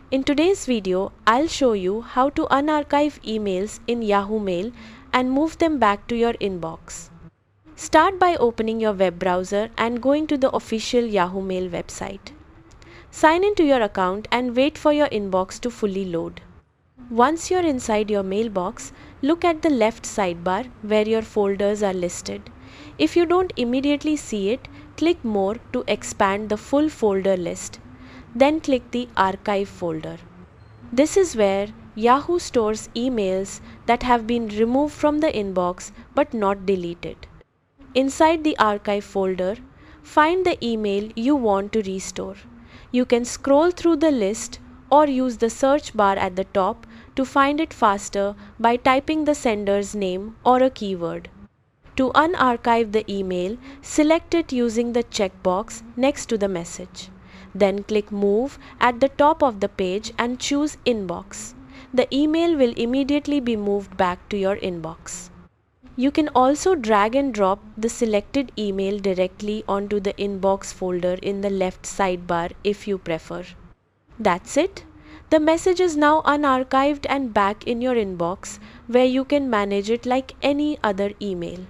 In today's video, I'll show you how to unarchive emails in Yahoo Mail and move them back to your inbox. Start by opening your web browser and going to the official Yahoo Mail website. Sign into your account and wait for your inbox to fully load. Once you're inside your mailbox, look at the left sidebar where your folders are listed. If you don't immediately see it, click More to expand the full folder list. Then click the Archive folder. This is where Yahoo stores emails that have been removed from the inbox but not deleted. Inside the Archive folder, find the email you want to restore. You can scroll through the list or use the search bar at the top to find it faster by typing the sender's name or a keyword. To unarchive the email, select it using the checkbox next to the message. Then click Move at the top of the page and choose Inbox. The email will immediately be moved back to your inbox. You can also drag and drop the selected email directly onto the inbox folder in the left sidebar if you prefer. That's it. The message is now unarchived and back in your inbox, where you can manage it like any other email.